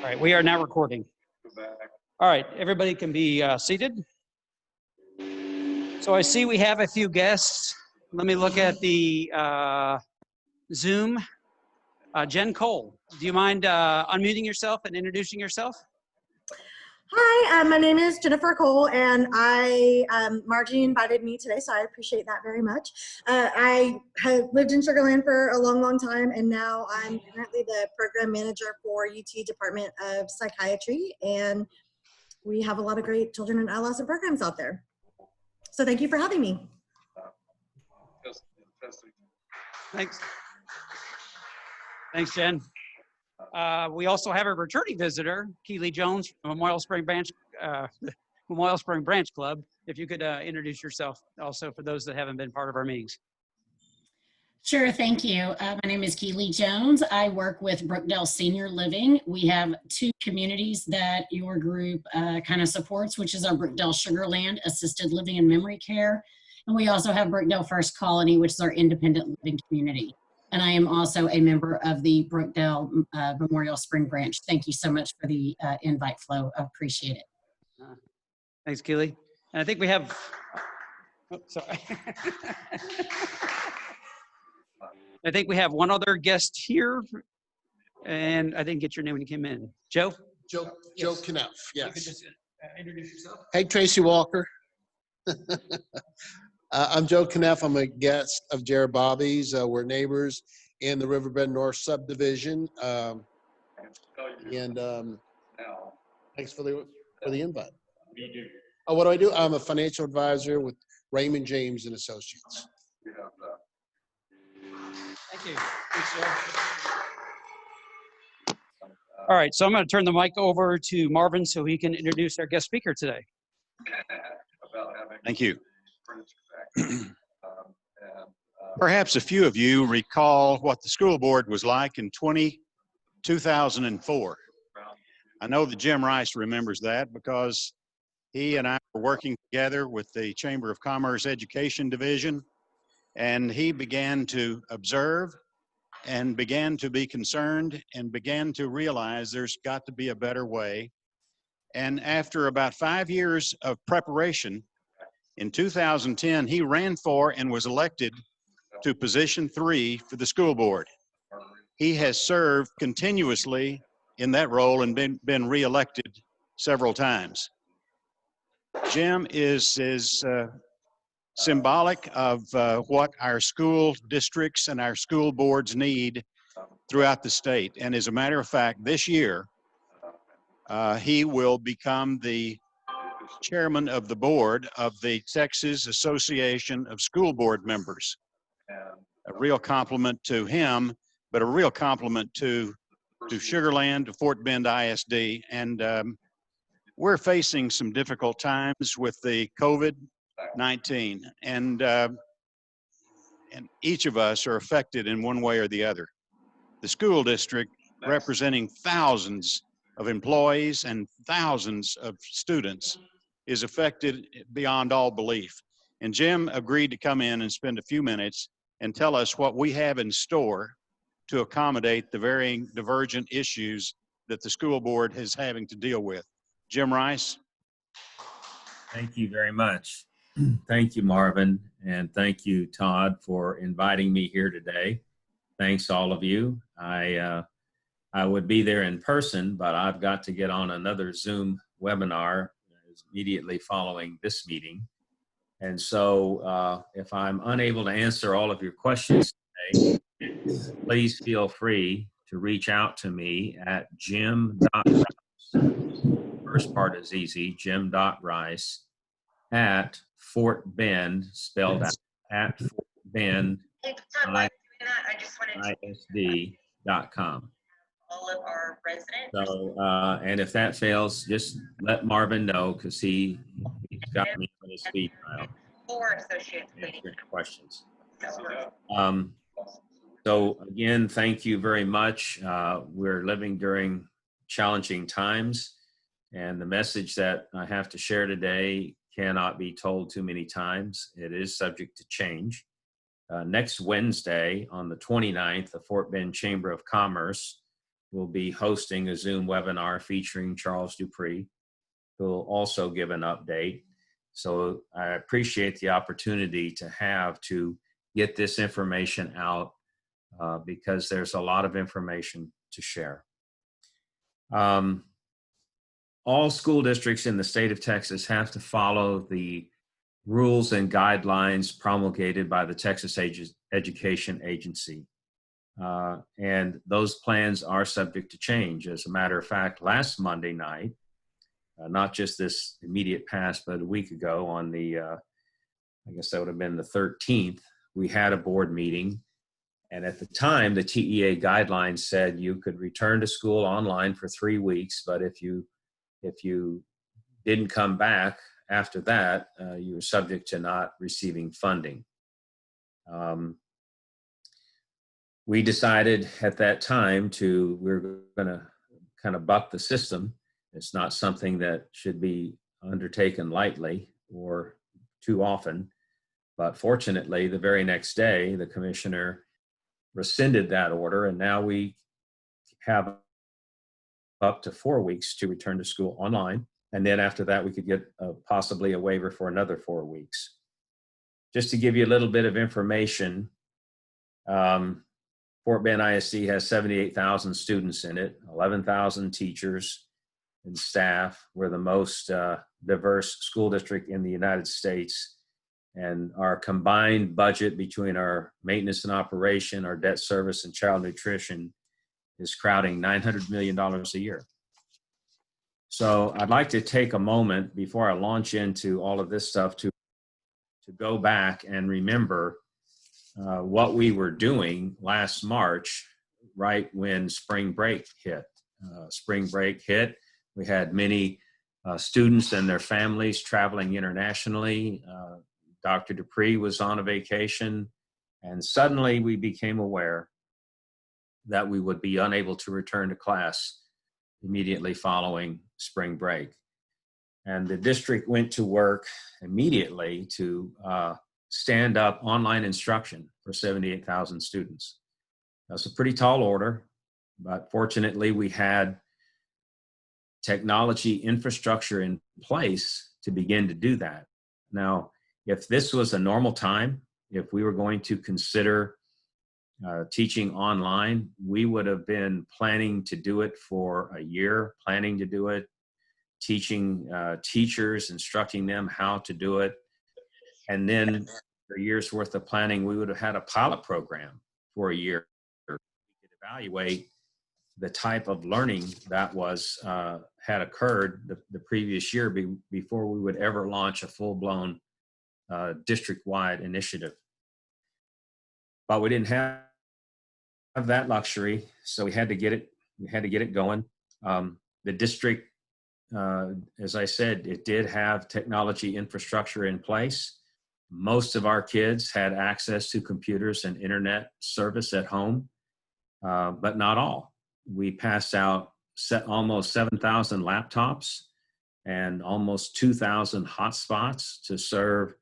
All right, we are now recording. All right, everybody can be seated. So I see we have a few guests. Let me look at the Zoom. Jen Cole, do you mind unmuting yourself and introducing yourself? Hi, my name is Jennifer Cole, and Margie invited me today, so I appreciate that very much. I have lived in Sugar Land for a long time, and now I'm currently the program manager for UT Department of Psychiatry, and we have a lot of great children and adolescent programs out there. So thank you for having me. Thanks. Thanks, Jen. We also have a returning visitor, Keely Jones from Memorial Spring Branch Club. If you could introduce yourself also for those that haven't been part of our meetings. Sure, thank you. My name is Keely Jones. I work with Brookdale Senior Living. We have two communities that your group kind of supports, which is our Brookdale Sugar Land Assisted Living and Memory Care. And we also have Brookdale First Colony, which is our independent living community. And I am also a member of the Brookdale Memorial Spring Branch. Thank you so much for the invite, Flo. I appreciate it. Thanks, Keely. And I think we have, oh, sorry. I think we have one other guest here. And I didn't get your name when you came in. Joe? Joe Kneff, yes. You could just introduce yourself. Hey, Tracy Walker. I'm Joe Kneff. I'm a guest of Jared Bobby's. We're neighbors in the Riverbend North subdivision. Thanks for the invite. Oh, what do? I'm a financial advisor with Raymond James and Associates. Thank you. Thanks, Joe. All right, so I'm going to turn the mic over to Marvin so he can introduce our guest speaker today. Thank you. Perhaps a few of you recall what the school board was like in 2004. I know that Jim Rice remembers that because he and I were working together with the Chamber of Commerce Education Division, and he began to observe and began to be concerned and began to realize there's got to be a better way. And after about 5 years of preparation, in 2010, he ran for and was elected to position 3 for the school board. He has served continuously in that role and been reelected several times. Jim is symbolic of what our school districts and our school boards need throughout the state. And as a matter of fact, this year, he will become the chairman of the board of the Texas Association of School Board Members. A real compliment to him, but a real compliment to Sugar Land, to Fort Bend ISD. And we're facing some difficult times with the COVID-19, and each of us are affected in one way or the other. The school district, representing thousands of employees and thousands of students, is affected beyond all belief. And Jim agreed to come in and spend a few minutes and tell us what we have in store to accommodate the varying divergent issues that the school board is having to deal with. Jim Rice. Thank you very much. Thank you, Marvin, and thank you, Todd, for inviting me here today. Thanks, all of you. I would be there in person, but I've got to get on another Zoom webinar immediately following this meeting. And so if I'm unable to answer all of your questions today, please feel free to reach out to me at jim.rice. First part is easy, jim.rice at Fort Bend, spelled out at Fort Bend, ISD.com. All of our residents. So, and if that fails, just let Marvin know because he's got me on his speed dial. 4 associates waiting. Questions. So again, thank you very much. We're living during challenging times, and the message that I have to share today cannot be told too many times. It is subject to change. Next Wednesday on the 29th, the Fort Bend Chamber of Commerce will be hosting a Zoom webinar featuring Charles Dupree, who will also give an update. So I appreciate the opportunity to get this information out because there's a lot of information to share. All school districts in the state of Texas have to follow the rules and guidelines promulgated by the Texas Education Agency. And those plans are subject to change. As a matter of fact, last Monday night, not just this immediate past, but a week ago on the, I guess that would have been the 13th, we had a board meeting. And at the time, the TEA guidelines said you could return to school online for 3 weeks, but if you didn't come back after that, you were subject to not receiving funding. We decided at that time we're going to kind of buck the system. It's not something that should be undertaken lightly or too often. But fortunately, the very next day, the commissioner rescinded that order, and now we have up to 4 weeks to return to school online. And then after that, we could get possibly a waiver for another 4 weeks. Just to give you a little bit of information, Fort Bend ISD has 78,000 students in it, 11,000 teachers and staff. We're the most diverse school district in the United States. And our combined budget between our maintenance and operation, our debt service, and child nutrition is crowding $900 million a year. So I'd like to take a moment before I launch into all of this stuff to go back and remember what we were doing last March, right when spring break hit. We had many students and their families traveling internationally. Dr. Dupree was on a vacation, and suddenly we became aware that we would be unable to return to class immediately following spring break. And the district went to work immediately to stand up online instruction for 78,000 students. That's a pretty tall order, but fortunately we had technology infrastructure in place to begin to do that. Now, if this was a normal time, if we were going to consider teaching online, we would have been planning to do it for a year, planning to do it, teaching teachers, instructing them how to do it. And then for a year's worth of planning, we would have had a pilot program for a year. We could evaluate the type of learning that was had occurred the previous year before we would ever launch a full-blown district-wide initiative. But we didn't have that luxury, so we had to get it going. The district, as I said, it did have technology infrastructure in place. Most of our kids had access to computers and internet service at home, but not all. We passed out almost 7,000 laptops and almost 2,000 hotspots to serve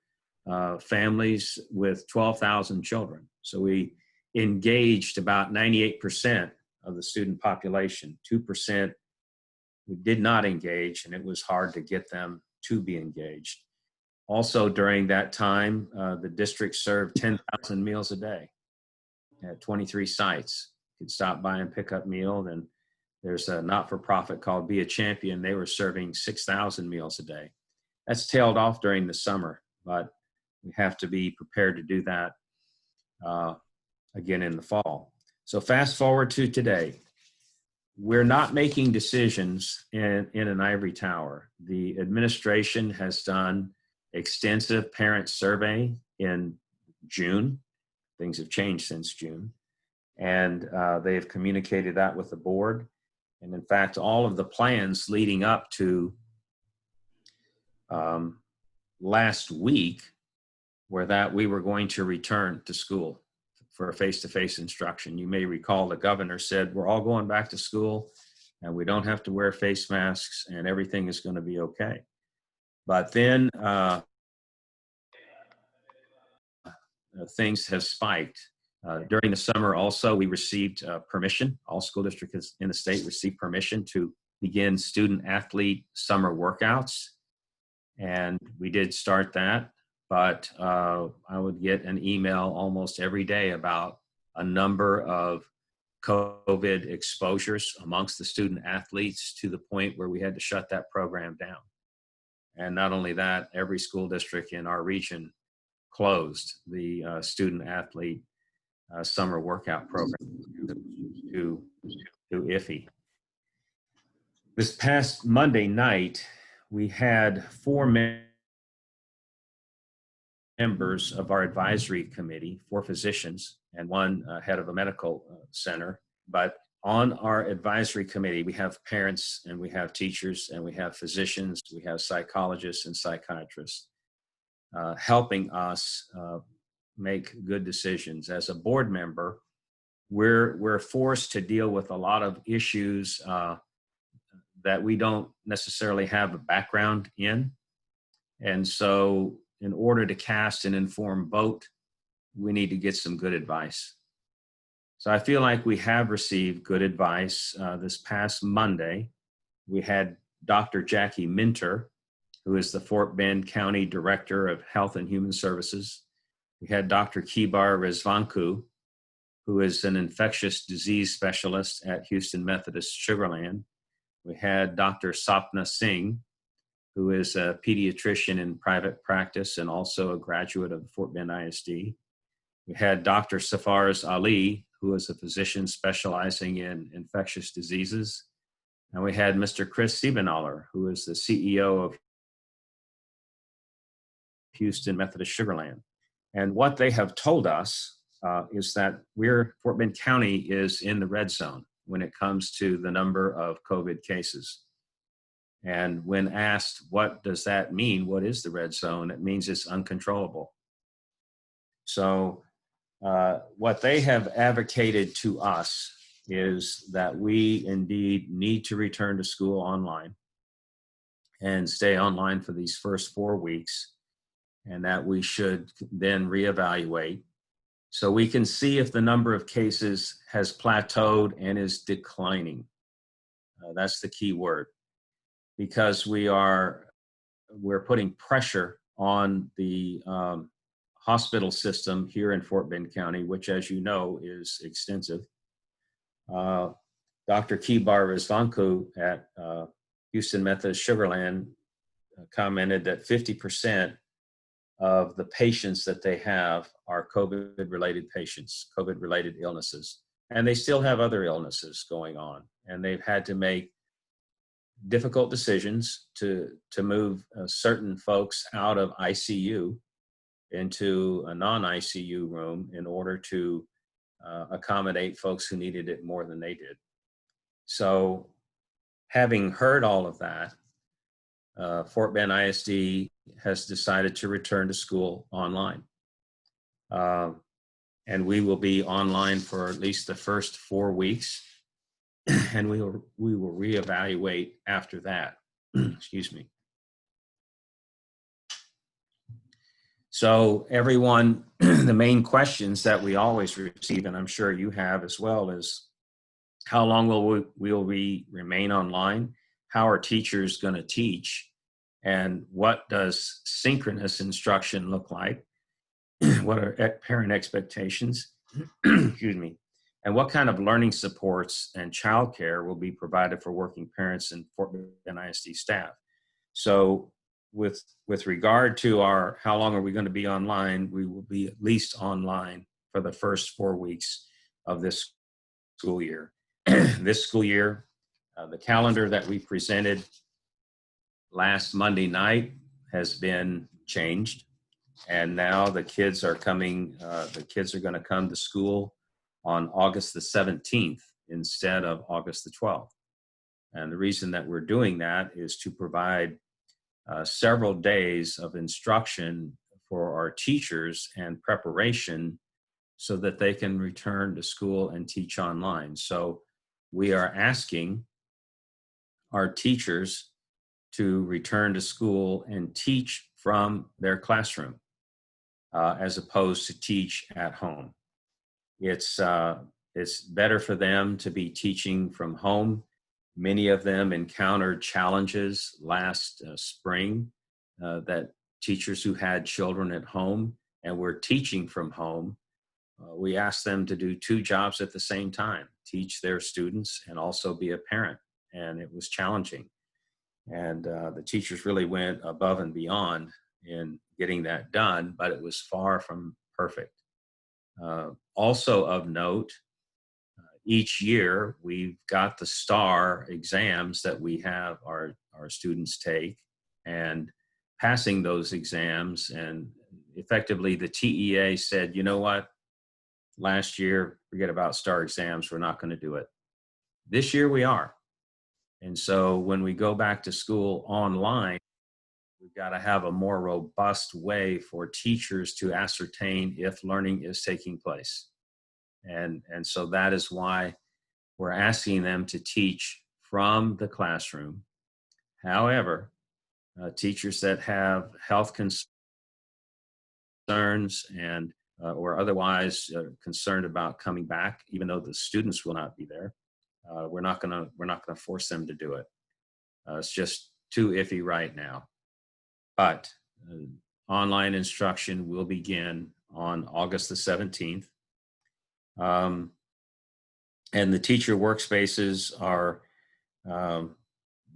families with 12,000 children. So we engaged about 98% of the student population. 2% we did not engage, and it was hard to get them to be engaged. Also during that time, the district served 10,000 meals a day at 23 sites. You could stop by and pick up meals, and there's a not-for-profit called Be a Champion. They were serving 6,000 meals a day. That's tailed off during the summer, but we have to be prepared to do that again in the fall. So fast forward to today. We're not making decisions in an ivory tower. The administration has done extensive parent survey in June. Things have changed since June. And they've communicated that with the board. And in fact, all of the plans leading up to last week were that we were going to return to school for face-to-face instruction. You may recall the governor said, we're all going back to school and we don't have to wear face masks and everything is going to be okay. But then things have spiked During the summer also, we received permission. All school districts in the state received permission to begin student athlete summer workouts. And we did start that, but I would get an email almost every day about a number of COVID exposures amongst the student athletes to the point where we had to shut that program down. And not only that, every school district in our region closed the student athlete summer workout program to iffy. This past Monday night, we had 4 members of our advisory committee, 4 physicians and 1 head of a medical center. But on our advisory committee, we have parents and we have teachers and we have physicians, we have psychologists and psychiatrists helping us make good decisions. As a board member, we're forced to deal with a lot of issues that we don't necessarily have a background in. And so in order to cast an informed vote, we need to get some good advice. So I feel like we have received good advice. This past Monday, we had Dr. Jackie Minter, who is the Fort Bend County Director of Health and Human Services. We had Dr. Kibar Rizvanku, who is an infectious disease specialist at Houston Methodist Sugar Land. We had Dr. Sapna Singh, who is a pediatrician in private practice and also a graduate of Fort Bend ISD. We had Dr. Safarz Ali, who is a physician specializing in infectious diseases. And we had Mr. Chris Siebenaller, who is the CEO of Houston Methodist Sugar Land. And what they have told us is that Fort Bend County is in the red zone when it comes to the number of COVID cases. And when asked, what does that mean? What is the red zone? It means it's uncontrollable. So what they have advocated to us is that we indeed need to return to school online and stay online for these first 4 weeks, and that we should then reevaluate so we can see if the number of cases has plateaued and is declining. That's the key word, because we're putting pressure on the hospital system here in Fort Bend County, which, as you know, is extensive. Dr. Kibar Rizvanku at Houston Methodist Sugar Land commented that 50% of the patients that they have are COVID-related patients, COVID-related illnesses. And they still have other illnesses going on. And they've had to make difficult decisions to move certain folks out of ICU into a non-ICU room in order to accommodate folks who needed it more than they did. So having heard all of that, Fort Bend ISD has decided to return to school online. And we will be online for at least the first 4 weeks, and we will reevaluate after that. Excuse me. So everyone, the main questions that we always receive, and I'm sure you have as well, is how long will we remain online? How are teachers going to teach? And what does synchronous instruction look like? What are parent expectations? Excuse me. And what kind of learning supports and childcare will be provided for working parents and Fort Bend ISD staff? So with regard to how long are we going to be online, we will be at least online for the first 4 weeks of this school year. This school year, the calendar that we presented last Monday night has been changed. And now the kids are going to come to school on August the 17th instead of August the 12th. And the reason that we're doing that is to provide several days of instruction for our teachers and preparation so that they can return to school and teach online. So we are asking our teachers to return to school and teach from their classroom as opposed to teach at home. it's better for them to be teaching from home. Many of them encountered challenges last spring that teachers who had children at home and were teaching from home, we asked them to do two jobs at the same time, teach their students and also be a parent. And it was challenging. And the teachers really went above and beyond in getting that done, but it was far from perfect. Also of note, each year we've got the STAR exams that we have our students take, and passing those exams. And effectively the TEA said, you know what, last year, forget about STAR exams, we're not going to do it. This year we are. And so when we go back to school online, we've got to have a more robust way for teachers to ascertain if learning is taking place. And so that is why we're asking them to teach from the classroom. However, teachers that have health concerns and or otherwise concerned about coming back, even though the students will not be there, we're not gonna force them to do it. It's just too iffy right now. But online instruction will begin on August the 17th. And the teacher workspaces are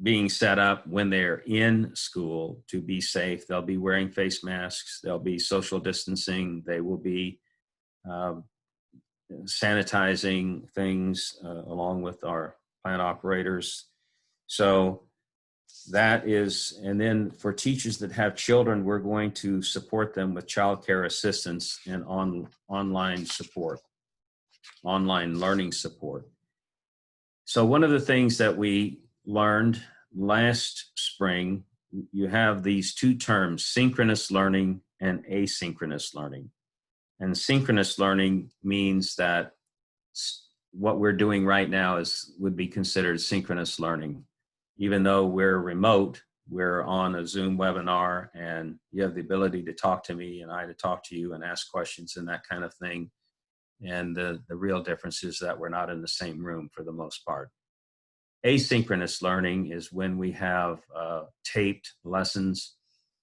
being set up when they're in school to be safe. They'll be wearing face masks. There'll be social distancing. They will be sanitizing things along with our plant operators. So that is, and then for teachers that have children, we're going to support them with childcare assistance and online support, online learning support. So one of the things that we learned last spring, you have these two terms, synchronous learning and asynchronous learning. And synchronous learning means that what we're doing right now would be considered synchronous learning. Even though we're remote, we're on a Zoom webinar and you have the ability to talk to me and I to talk to you and ask questions and that kind of thing. And the real difference is that we're not in the same room for the most part. Asynchronous learning is when we have taped lessons,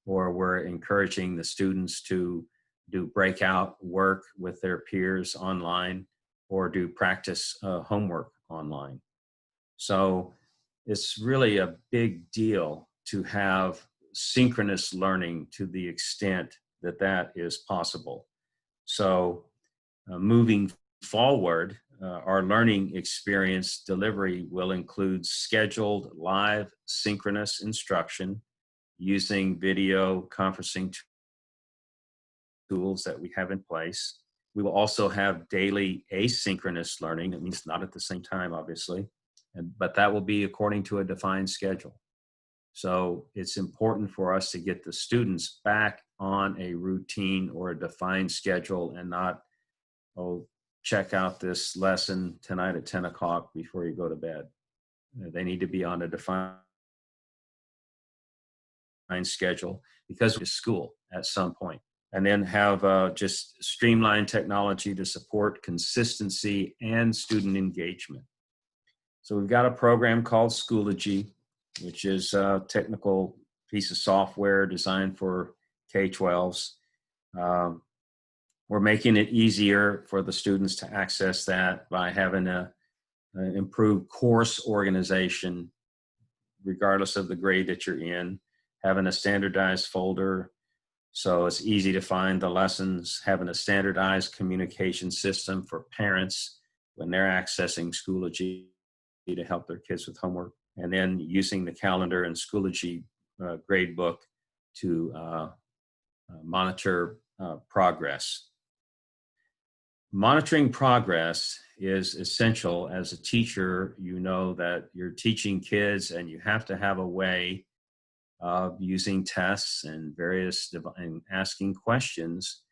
or we're encouraging the students to do breakout work with their peers online or do practice homework online. So it's really a big deal to have synchronous learning to the extent that that is possible. So moving forward, our learning experience delivery will include scheduled live synchronous instruction using video conferencing tools that we have in place. We will also have daily asynchronous learning. That means not at the same time, obviously, but that will be according to a defined schedule. So it's important for us to get the students back on a routine or a defined schedule and not, oh, check out this lesson tonight at 10 o'clock before you go to bed. They need to be on a defined schedule because it's school at some point. And then have just streamlined technology to support consistency and student engagement. So we've got a program called Schoology, which is a technical piece of software designed for K-12s. We're making it easier for the students to access that by having an improved course organization, regardless of the grade that you're in, having a standardized folder so it's easy to find the lessons, having a standardized communication system for parents when they're accessing Schoology to help their kids with homework, and then using the calendar and Schoology gradebook to monitor progress. Monitoring progress is essential. As a teacher, you know that you're teaching kids and you have to have a way of using tests and and asking questions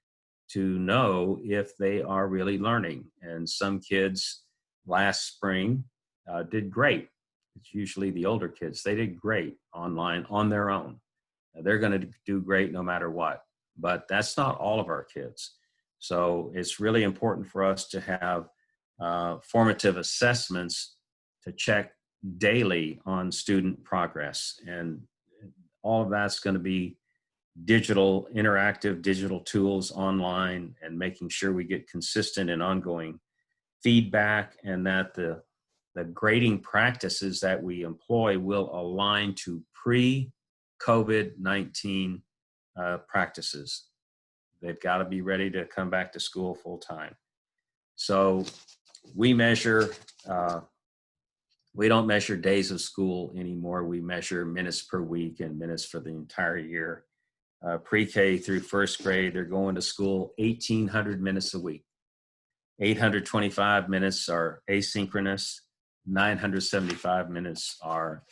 to know if they are really learning. And some kids last spring did great. It's usually the older kids. They did great online on their own. They're going to do great no matter what. But that's not all of our kids. So it's really important for us to have formative assessments to check daily on student progress. And all of that's going to be digital, interactive digital tools online, and making sure we get consistent and ongoing feedback, and that the grading practices that we employ will align to pre-COVID-19 practices. They've got to be ready to come back to school full time. So we measure, we don't measure days of school anymore. We measure minutes per week and minutes for the entire year. Pre-K through first grade, they're going to school 1,800 minutes a week. 825 minutes are asynchronous. 975 minutes are,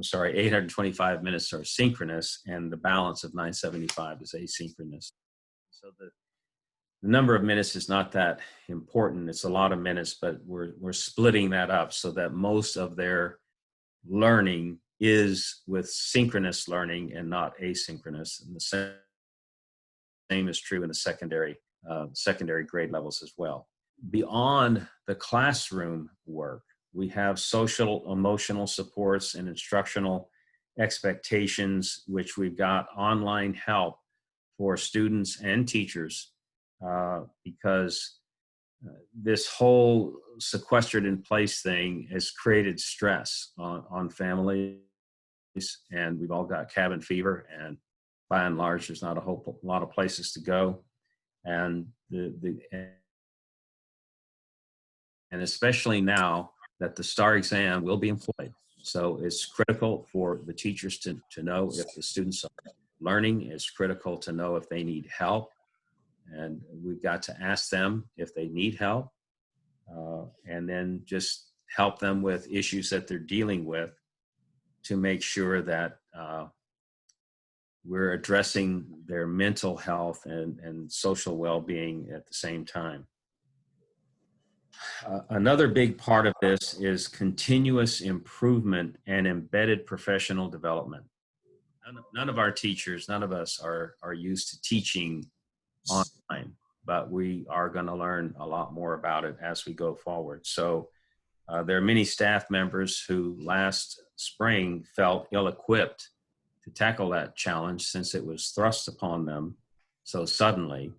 825 minutes are synchronous, and the balance of 975 is asynchronous. So the number of minutes is not that important. It's a lot of minutes, but we're splitting that up so that most of their learning is with synchronous learning and not asynchronous. And the same is true in the secondary grade levels as well. Beyond the classroom work, we have social emotional supports and instructional expectations, which we've got online help for students and teachers, because this whole sequestered in place thing has created stress on families, and we've all got cabin fever, and by and large, there's not a whole lot of places to go. And and especially now that the STAR exam will be employed. So it's critical for the teachers to know if the students are learning. It's critical to know if they need help. And we've got to ask them if they need help, and then just help them with issues that they're dealing with to make sure that we're addressing their mental health and social well-being at the same time. Another big part of this is continuous improvement and embedded professional development. None of our teachers, none of us are used to teaching online, but we are going to learn a lot more about it as we go forward. So there are many staff members who last spring felt ill-equipped to tackle that challenge since it was thrust upon them so suddenly.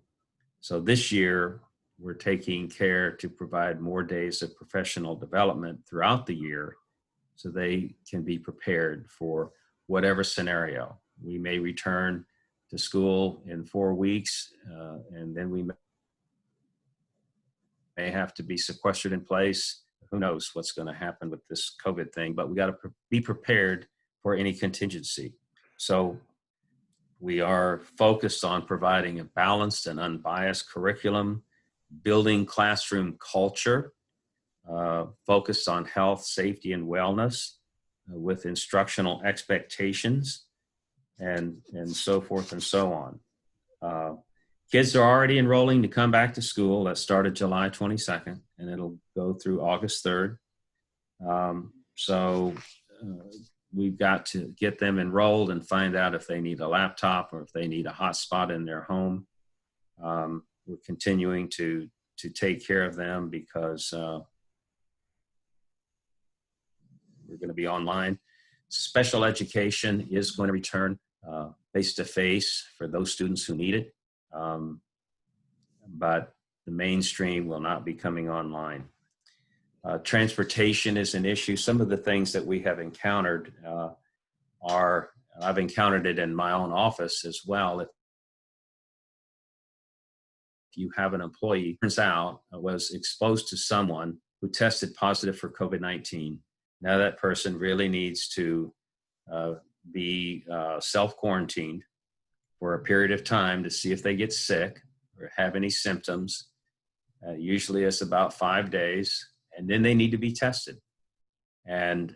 So this year, we're taking care to provide more days of professional development throughout the year so they can be prepared for whatever scenario. We may return to school in 4 weeks, and then we may have to be sequestered in place. Who knows what's going to happen with this COVID thing, but we got to be prepared for any contingency. So we are focused on providing a balanced and unbiased curriculum, building classroom culture, focused on health, safety, and wellness with instructional expectations, and so forth and so on. Kids are already enrolling to come back to school. That started July 22nd, and it'll go through August 3rd. We've got to get them enrolled and find out if they need a laptop or if they need a hotspot in their home. We're continuing to take care of them because we're going to be online. Special education is going to return face-to-face for those students who need it, but the mainstream will not be coming online. Transportation is an issue. Some of the things that we have encountered I've encountered it in my own office as well. If you have an employee, turns out was exposed to someone who tested positive for COVID-19, now that person really needs to be self-quarantined for a period of time to see if they get sick or have any symptoms. Usually it's about 5 days, and then they need to be tested. And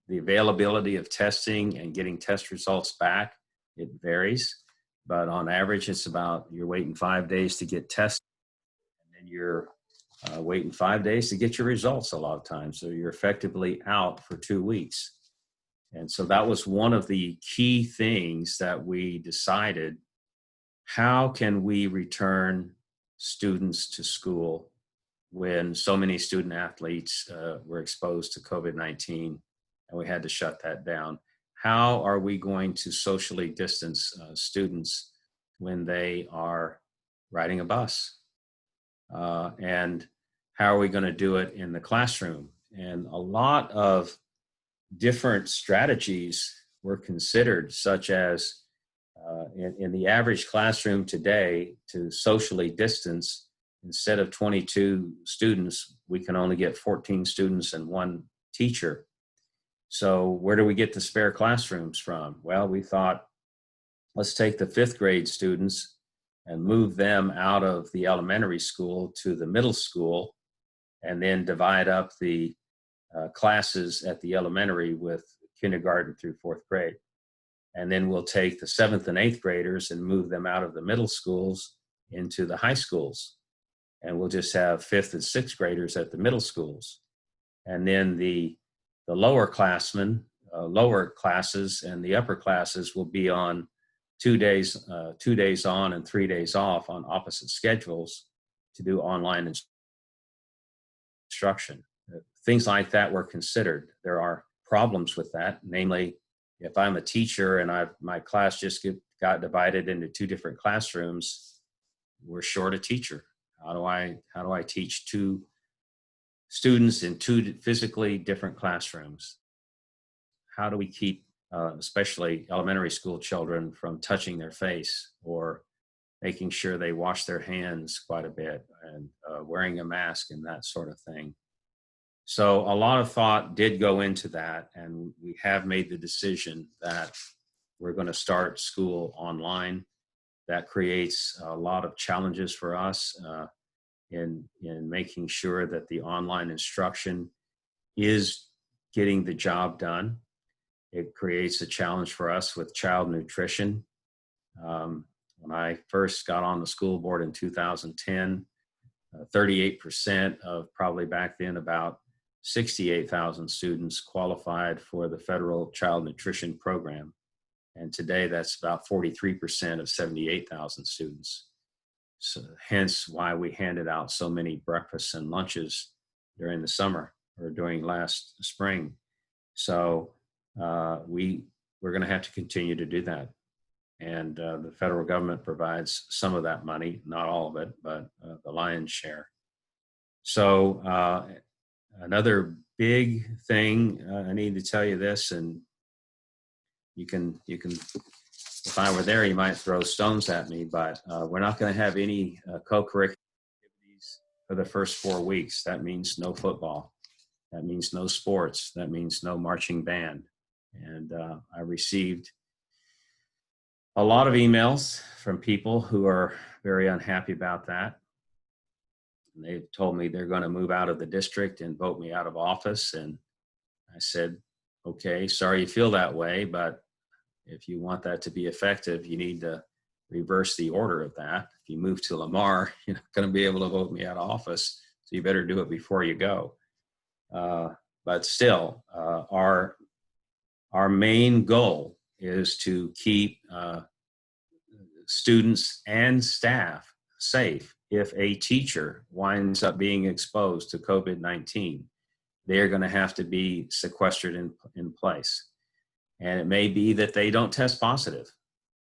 the availability of testing and getting test results back, it varies. But on average, it's about you're waiting 5 days to get tested, and then you're waiting 5 days to get your results a lot of times. So you're effectively out for 2 weeks. And so that was one of the key things that we decided how can we return students to school when so many student athletes were exposed to COVID-19 and we had to shut that down? How are we going to socially distance students when they are riding a bus? And how are we going to do it in the classroom? And a lot of different strategies were considered, such as in the average classroom today, to socially distance, instead of 22 students, we can only get 14 students and one teacher. So where do we get the spare classrooms from? Well, we thought, let's take the 5th grade students and move them out of the elementary school to the middle school, and then divide up the classes at the elementary with kindergarten through 4th grade. And then we'll take the 7th and 8th graders and move them out of the middle schools into the high schools. And we'll just have 5th and 6th graders at the middle schools. And then the lower classmen, lower classes and the upper classes will be on 2 days on and 3 days off on opposite schedules to do online instruction. Things like that were considered. There are problems with that. Namely, if I'm a teacher and my class just got divided into 2 different classrooms, we're short a teacher. How do I teach 2 students in 2 physically different classrooms? How do we keep especially elementary school children from touching their face, or making sure they wash their hands quite a bit, and wearing a mask and that sort of thing? So a lot of thought did go into that, and we have made the decision that we're going to start school online. That creates a lot of challenges for us in making sure that the online instruction is getting the job done. It creates a challenge for us with child nutrition. When I first got on the school board in 2010, 38% of probably back then about 68,000 students qualified for the federal child nutrition program. And today that's about 43% of 78,000 students. So hence why we handed out so many breakfasts and lunches during the summer or during last spring. So we're going to have to continue to do that. And the federal government provides some of that money, not all of it, but the lion's share. So another big thing, I need to tell you this, and you can, if I were there, you might throw stones at me, but we're not going to have any co-curricular activities for the first 4 weeks. That means no football. That means no sports. That means no marching band. And I received a lot of emails from people who are very unhappy about that. And they've told me they're going to move out of the district and vote me out of office. And I said, okay, sorry you feel that way, but if you want that to be effective, you need to reverse the order of that. If you move to Lamar, you're not going to be able to vote me out of office. So you better do it before you go. But still, our main goal is to keep students and staff safe. If a teacher winds up being exposed to COVID-19, they are going to have to be sequestered in place. And it may be that they don't test positive,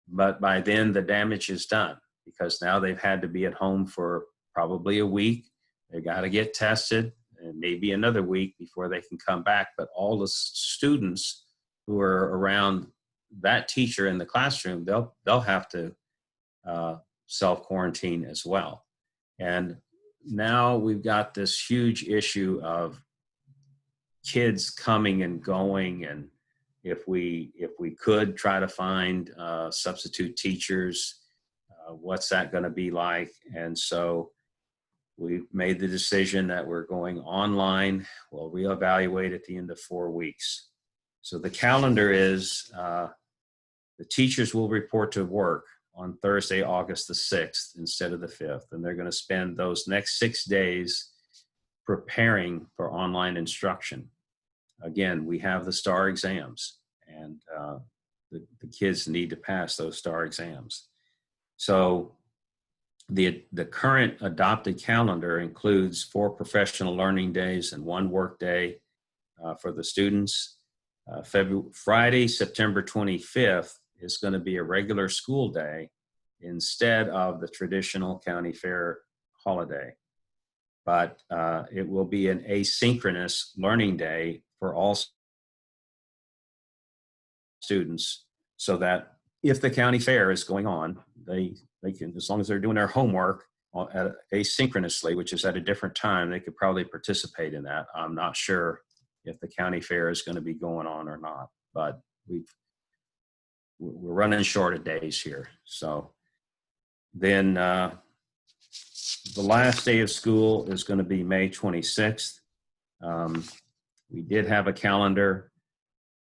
but by then the damage is done, because now they've had to be at home for probably a week. They got to get tested, and maybe another week before they can come back. But all the students who are around that teacher in the classroom, they'll have to self-quarantine as well. And now we've got this huge issue of kids coming and going, and if we could try to find substitute teachers, what's that going to be like? And so we've made the decision that we're going online. We'll reevaluate at the end of 4 weeks. So the calendar is the teachers will report to work on Thursday, August the 6th instead of the 5th. And they're going to spend those next 6 days preparing for online instruction. Again, we have the STAR exams, and the kids need to pass those STAR exams. So the current adopted calendar includes 4 professional learning days and 1 work day for the students. Friday, September 25th is going to be a regular school day instead of the traditional county fair holiday. But it will be an asynchronous learning day for all students, so that if the county fair is going on, they can, as long as they're doing their homework asynchronously, which is at a different time, they could probably participate in that. I'm not sure if the county fair is going to be going on or not, but we're running short of days here. So then the last day of school is going to be May 26th. We did have a calendar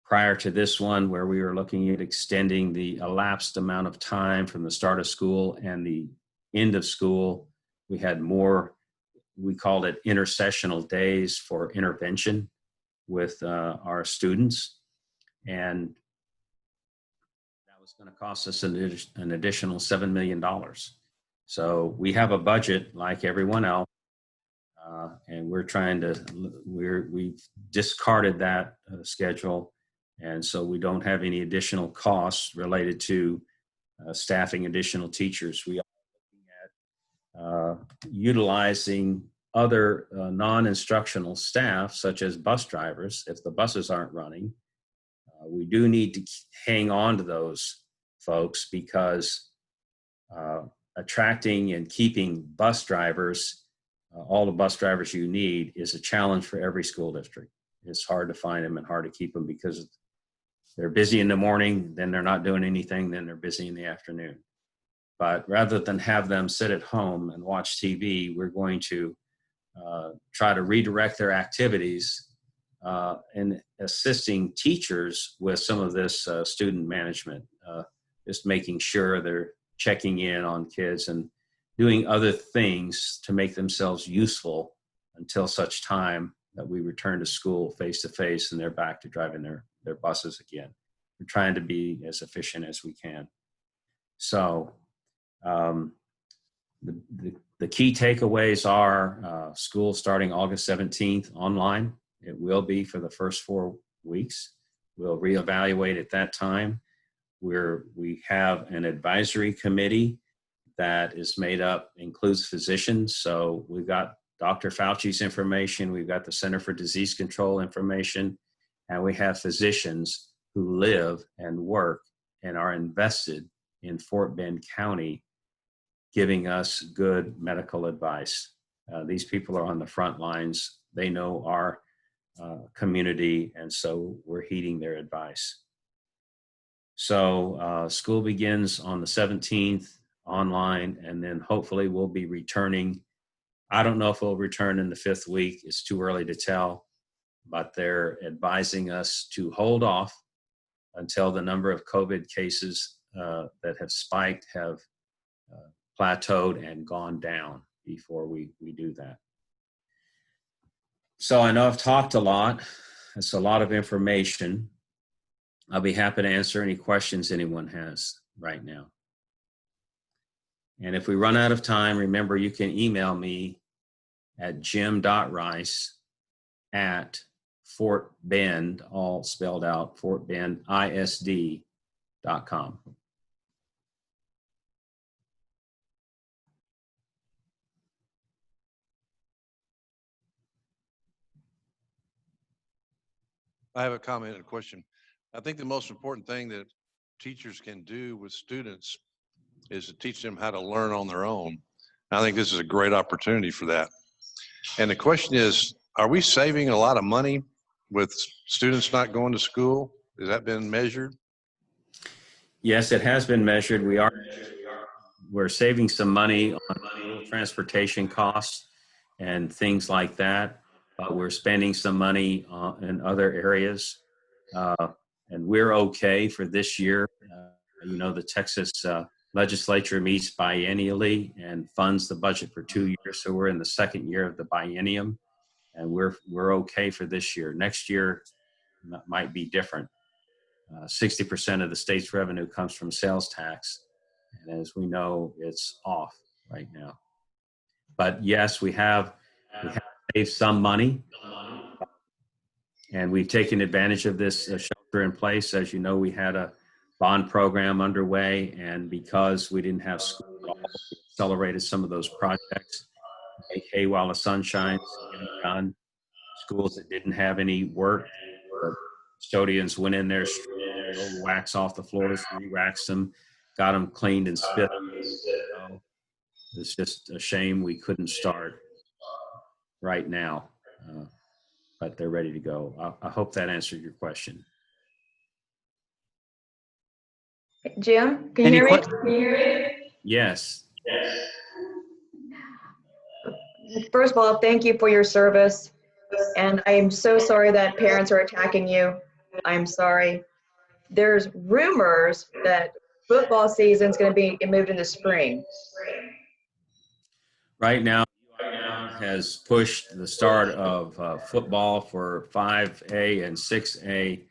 prior to this one where we were looking at extending the elapsed amount of time from the start of school and the end of school. We had more, we called it intersessional days for intervention with our students. And that was going to cost us an additional $7 million. So we have a budget like everyone else. And we're trying to, we've discarded that schedule. And so we don't have any additional costs related to staffing additional teachers. We are looking at utilizing other non-instructional staff, such as bus drivers, if the buses aren't running. We do need to hang on to those folks because attracting and keeping bus drivers, all the bus drivers you need, is a challenge for every school district. It's hard to find them and hard to keep them because they're busy in the morning, then they're not doing anything, then they're busy in the afternoon. But rather than have them sit at home and watch TV, we're going to try to redirect their activities and assisting teachers with some of this student management, just making sure they're checking in on kids and doing other things to make themselves useful until such time that we return to school face to face and they're back to driving their buses again. We're trying to be as efficient as we can. So the key takeaways are school starting August 17th online. It will be for the first 4 weeks. We'll reevaluate at that time. We have an advisory committee that is made up, includes physicians. So we've got Dr. Fauci's information, we've got the Center for Disease Control information, and we have physicians who live and work and are invested in Fort Bend County, giving us good medical advice. These people are on the front lines. They know our community, and so we're heeding their advice. So school begins on the 17th online, and then hopefully we'll be returning. I don't know if we'll return in the 5th week. It's too early to tell, but they're advising us to hold off until the number of COVID cases that have spiked have plateaued and gone down before we do that. So I know I've talked a lot. It's a lot of information. I'll be happy to answer any questions anyone has right now. And if we run out of time, remember you can email me at jim.rice@fortbend, all spelled out, fortbendisd.com. I have a comment and a question. I think the most important thing that teachers can do with students is to teach them how to learn on their own. I think this is a great opportunity for that. And the question is, are we saving a lot of money with students not going to school? Has that been measured? Yes, it has been measured. We're saving some money on transportation costs and things like that. We're spending some money in other areas. And we're okay for this year. You know, the Texas legislature meets biennially and funds the budget for 2 years. So we're in the 2nd year of the biennium, and we're okay for this year. Next year might be different. 60% of the state's revenue comes from sales tax. And as we know, it's off right now. But yes, we have saved some money, and we've taken advantage of this shelter in place. As you know, we had a bond program underway, and because we didn't have school at all, we accelerated some of those projects. Make hay while the sun shines, get them done. Schools that didn't have any work, the custodians went in there, stripped the old wax off the floors, re-waxed them, got them cleaned and spit. It's just a shame we couldn't start right now, but they're ready to go. I hope that answered your question. Jim, can you hear me? Yes. First of all, thank you for your service. And I am so sorry that parents are attacking you. I'm sorry. There's rumors that football season is going to be moved into spring. Right now, has pushed the start of football for 5A and 6A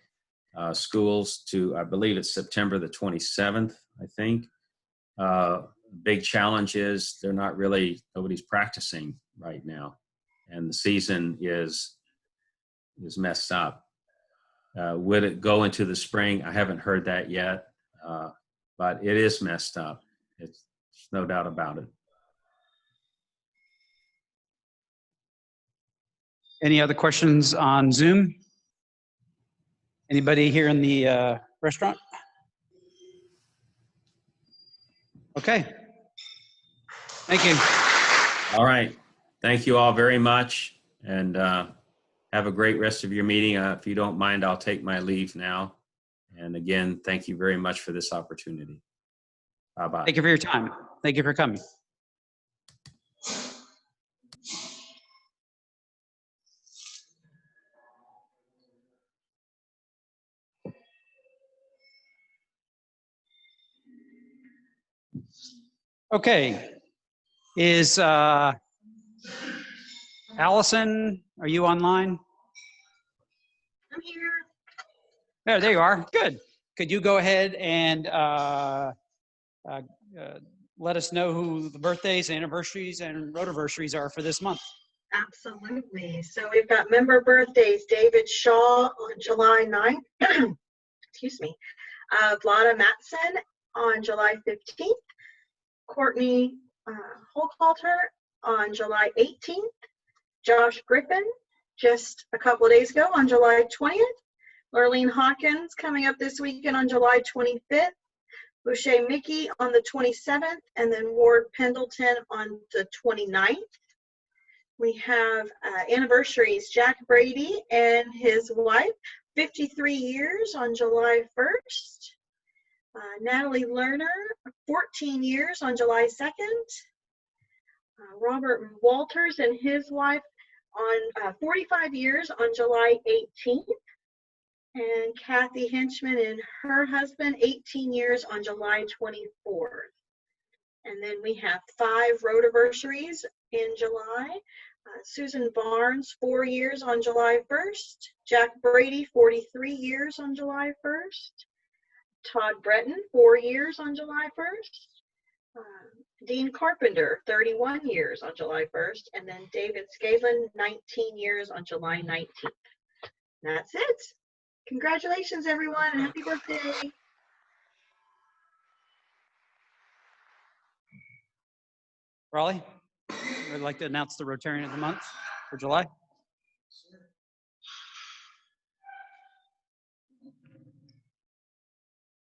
schools to, I believe it's September the 27th, I think. Big challenge is nobody's practicing right now, and the season is messed up. Would it go into the spring? I haven't heard that yet, but it is messed up. It's no doubt about it. Any other questions on Zoom? Anybody here in the restaurant? Okay. Thank you. All right. Thank you all very much, and have a great rest of your meeting. If you don't mind, I'll take my leave now. And again, thank you very much for this opportunity. Bye-bye. Thank you for your time. Thank you for coming. Okay. Is Allison, are you online? I'm here. There you are. Good. Could you go ahead and let us know who the birthdays, anniversaries, and rotiversaries are for this month? Absolutely. So we've got member birthdays: David Shaw on July 9th. Excuse me. Vlada Matson on July 15th. Courtney Holthalter on July 18th. Josh Griffin just a couple of days ago on July 20th. Lurleen Hawkins coming up this weekend on July 25th. Boucher Mickey on the 27th, and then Ward Pendleton on the 29th. We have anniversaries: Jack Brady and his wife, 53 years on July 1st. Natalie Lerner, 14 years on July 2nd. Robert Walters and his wife on 45 years on July 18th. And Kathy Henchman and her husband, 18 years on July 24th. And then we have 5 rotiversaries in July. Susan Barnes, 4 years on July 1st. Jack Brady, 43 years on July 1st. Todd Breton, 4 years on July 1st. Dean Carpenter, 31 years on July 1st. And then David Scanlon, 19 years on July 19th. That's it. Congratulations, everyone, and happy birthday. Raleigh, would like to announce the Rotarian of the month for July.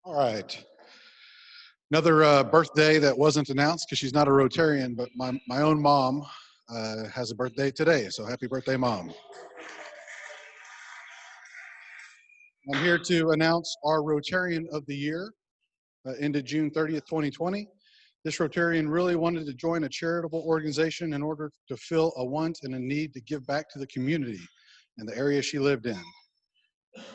All right. Another birthday that wasn't announced because she's not a Rotarian, but my own mom has a birthday today. So happy birthday, Mom. I'm here to announce our Rotarian of the Year, ended June 30th, 2020. This Rotarian really wanted to join a charitable organization in order to fill a want and a need to give back to the community in the area she lived in.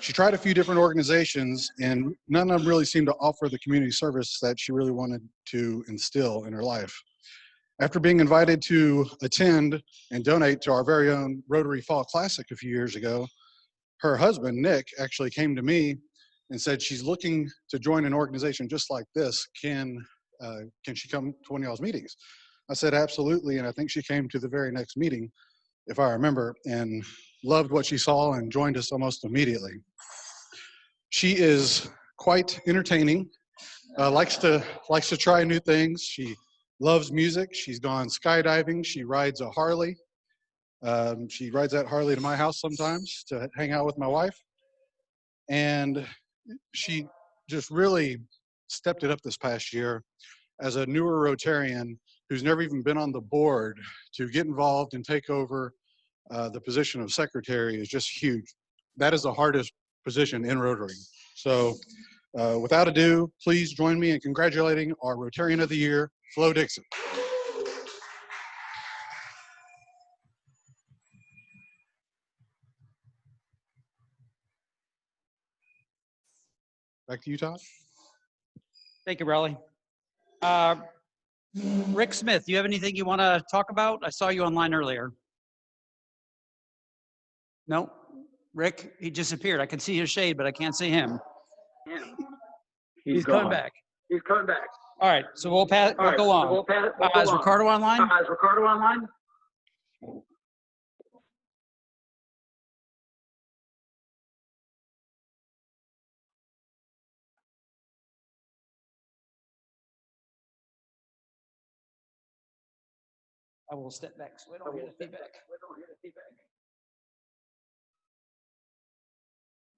She tried a few different organizations, and none of them really seemed to offer the community service that she really wanted to instill in her life. After being invited to attend and donate to our very own Rotary Fall Classic a few years ago, her husband, Nick, actually came to me and said she's looking to join an organization just like this. Can can she come to one of y'all's meetings? I said, absolutely. And I think she came to the very next meeting, if I remember, and loved what she saw and joined us almost immediately. She is quite entertaining, likes to try new things. She loves music. She's gone skydiving. She rides a Harley. She rides that Harley to my house sometimes to hang out with my wife. And she just really stepped it up this past year as a newer Rotarian who's never even been on the board. To get involved and take over the position of secretary is just huge. That is the hardest position in Rotary. So without ado, please join me in congratulating our Rotarian of the Year, Flo Dixon. Back to you, Todd. Thank you, Raleigh. Rick Smith, do you have anything you want to talk about? I saw you online earlier. No? Rick, he disappeared. I can see his shade, but I can't see him. He's coming back. He's coming back. All right, so we'll pass. We'll go on. Is Ricardo online? Is Ricardo online? I will step back so we don't hear the feedback.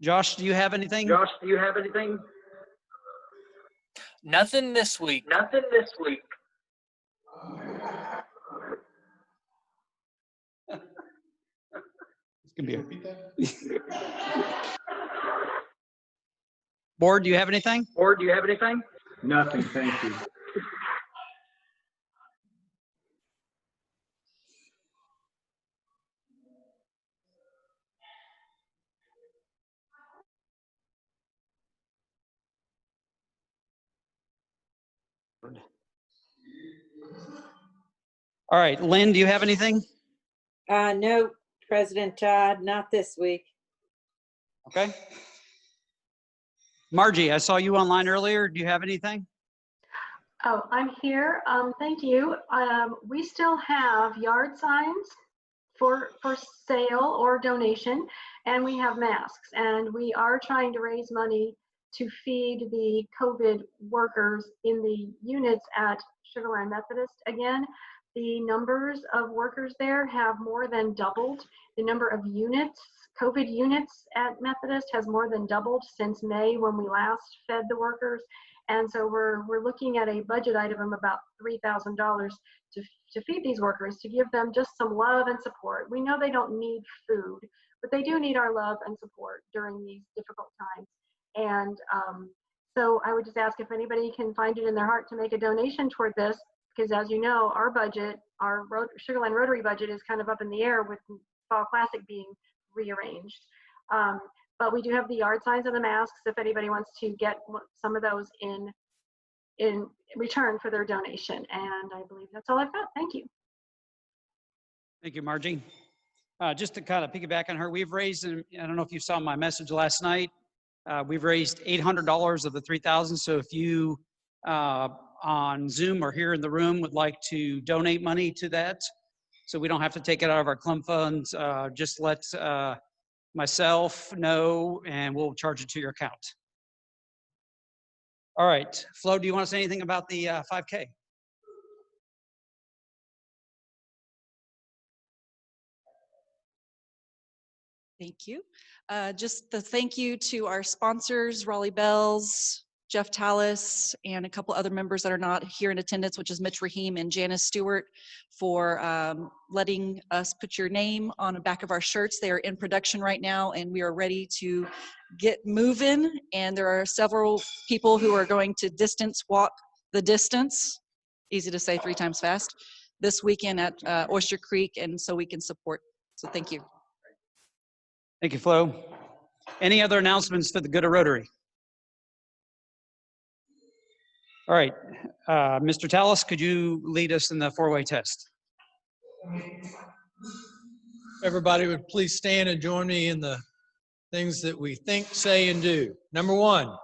Josh, do you have anything? Josh, do you have anything? Nothing this week. Nothing this week. It's gonna be Board, do you have anything? Board, do you have anything? Nothing, thank you. All right, Lynn, do you have anything? No, President Todd, not this week. Okay. Margie, I saw you online earlier. Do you have anything? Oh, I'm here. Thank you. We still have yard signs for sale or donation, and we have masks. And we are trying to raise money to feed the COVID workers in the units at Sugarland Methodist. Again, the numbers of workers there have more than doubled. The number of units, COVID units at Methodist has more than doubled since May when we last fed the workers. And so we're looking at a budget item of about $3,000 to feed these workers, to give them just some love and support. We know they don't need food, but they do need our love and support during these difficult times. And so I would just ask if anybody can find it in their heart to make a donation toward this, because as you know, our budget, our Sugarland Rotary budget is kind of up in the air with Fall Classic being rearranged. But we do have the yard signs and the masks if anybody wants to get some of those in return for their donation. And I believe that's all I've got. Thank you. Thank you, Margie. Just to kind of piggyback on her, we've raised, and I don't know if you saw my message last night, we've raised $800 of the $3,000. So if you on Zoom or here in the room would like to donate money to that, so we don't have to take it out of our clump funds, just let myself know and we'll charge it to your account. All right, Flo, do you want to say anything about the 5K? Thank you. Just the thank you to our sponsors, Raleigh Bells, Jeff Tallis, and a couple other members that are not here in attendance, which is Mitch Rahim and Janice Stewart, for letting us put your name on the back of our shirts. They are in production right now, and we are ready to get moving. And there are several people who are going to distance walk the distance, easy to say 3 times fast, this weekend at Oyster Creek, and so we can support. So thank you. Thank you, Flo. Any other announcements for the good of Rotary? All right, Mr. Tallis, could you lead us in the 4-way test? Everybody would please stand and join me in the things that we think, say, and do. Number 1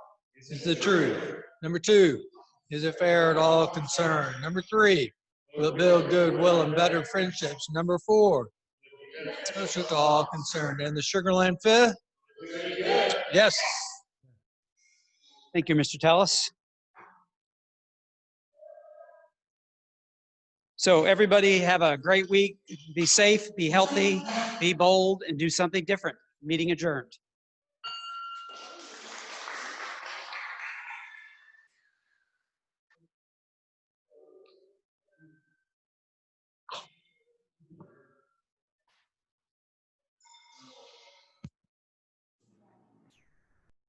is the truth. Number 2, Is it fair to all concerned? Number 3, will it build goodwill and better friendships? Number 4, social to all concerned. And the Sugar Land 5th? Yes. Thank you, Mr. Tellis. So everybody have a great week. Be safe, be healthy, be bold, and do something different. Meeting adjourned.